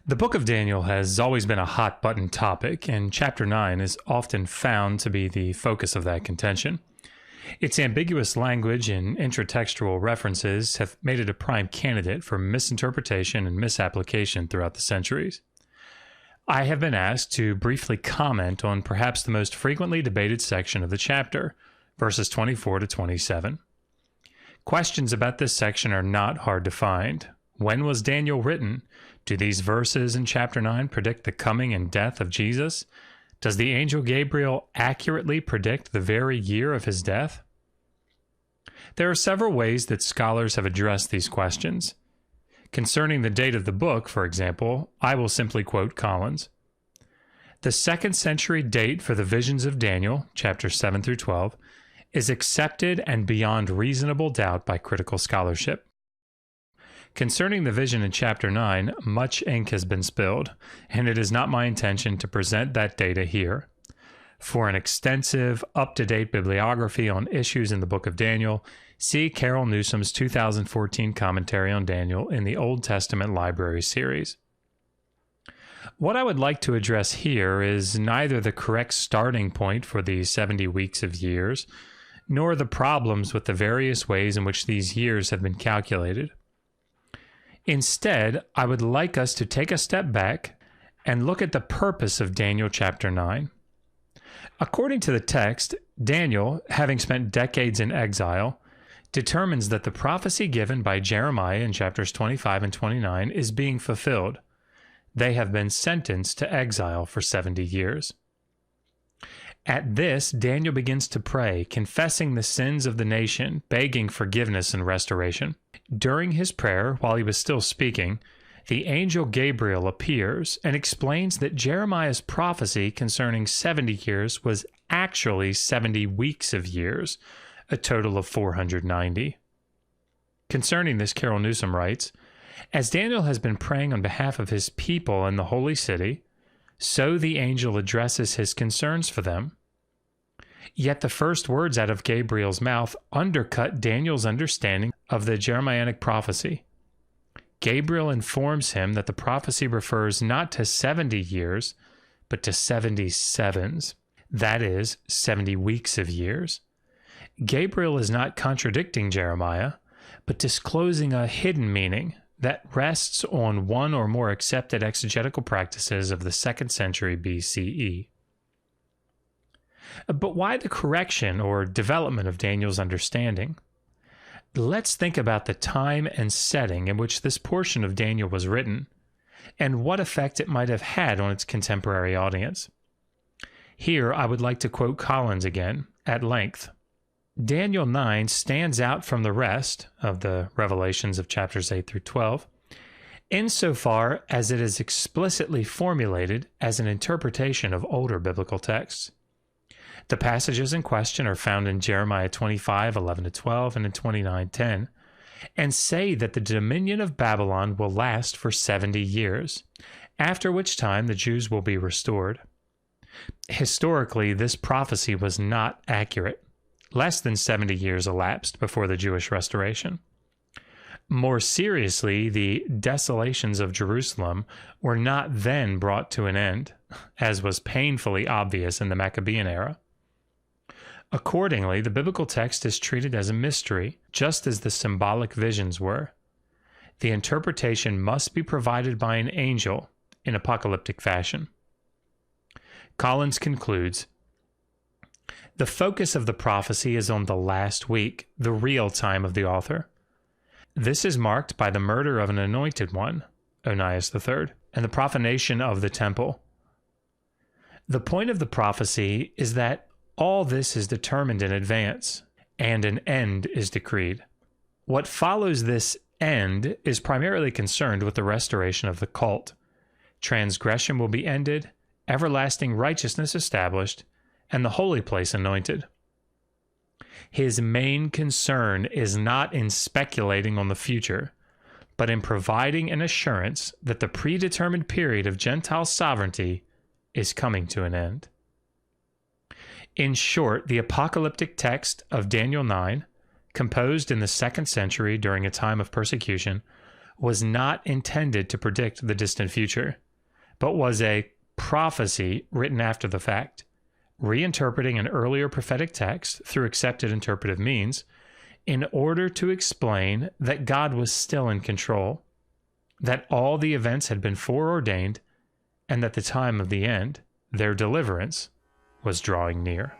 The book of Daniel has always been a hot-button topic, and chapter 9 is often found to be the focus of that contention. Its ambiguous language and intratextual references have made it a prime candidate for misinterpretation and misapplication throughout the centuries. I have been asked to briefly comment on perhaps the most frequently debated section of the chapter, verses 24 to 27. Questions about this section are not hard to find. When was Daniel written? Do these verses in chapter 9 predict the coming and death of Jesus? Does the angel Gabriel accurately predict the very year of his death? There are several ways that scholars have addressed these questions. Concerning the date of the book, for example, I will simply quote Collins. The 2nd century date for the visions of Daniel, chapters 7 through 12, is accepted and beyond reasonable doubt by critical scholarship. Concerning the vision in chapter 9, much ink has been spilled, and it is not my intention to present that data here. For an extensive, up-to-date bibliography on issues in the book of Daniel, see Carol Newsom's 2014 commentary on Daniel in the Old Testament Library series. What I would like to address here is neither the correct starting point for the 70 weeks of years, nor the problems with the various ways in which these years have been calculated. Instead, I would like us to take a step back and look at the purpose of Daniel chapter 9. According to the text, Daniel, having spent decades in exile, determines that the prophecy given by Jeremiah in chapters 25 and 29 is being fulfilled. They have been sentenced to exile for 70 years. At this, Daniel begins to pray, confessing the sins of the nation, begging forgiveness and restoration. During his prayer, while he was still speaking, the angel Gabriel appears and explains that Jeremiah's prophecy concerning 70 years was actually 70 weeks of years, a total of 490. Concerning this, Carol Newsom writes, as Daniel has been praying on behalf of his people in the holy city, so the angel addresses his concerns for them. Yet the first words out of Gabriel's mouth undercut Daniel's understanding of the Jeremianic prophecy. Gabriel informs him that the prophecy refers not to 70 years, but to 70 sevens, that is, 70 weeks of years. Gabriel is not contradicting Jeremiah, but disclosing a hidden meaning that rests on one or more accepted exegetical practices of the 2nd century BCE. But why the correction or development of Daniel's understanding? Let's think about the time and setting in which this portion of Daniel was written, and what effect it might have had on its contemporary audience. Here, I would like to quote Collins again, at length. Daniel 9 stands out from the rest of the revelations of chapters 8 through 12, insofar as it is explicitly formulated as an interpretation of older biblical texts. The passages in question are found in Jeremiah 25, 11 to 12, and in 29, 10, and say that the dominion of Babylon will last for 70 years, after which time the Jews will be restored. Historically, this prophecy was not accurate. Less than 70 years elapsed before the Jewish restoration. More seriously, the desolations of Jerusalem were not then brought to an end, as was painfully obvious in the Maccabean era. Accordingly, the biblical text is treated as a mystery, just as the symbolic visions were. The interpretation must be provided by an angel in apocalyptic fashion. Collins concludes, the focus of the prophecy is on the last week, the real time of the author. This is marked by the murder of an anointed one, Onias III, and the profanation of the temple. The point of the prophecy is that all this is determined in advance, and an end is decreed. What follows this end is primarily concerned with the restoration of the cult. Transgression will be ended, everlasting righteousness established, and the holy place anointed. His main concern is not in speculating on the future, but in providing an assurance that the predetermined period of Gentile sovereignty is coming to an end. In short, the apocalyptic text of Daniel 9, composed in the 2nd century during a time of persecution, was not intended to predict the distant future, but was a prophecy written after the fact, reinterpreting an earlier prophetic text through accepted interpretive means in order to explain that God was still in control, that all the events had been foreordained, and that the time of the end, their deliverance, was drawing near.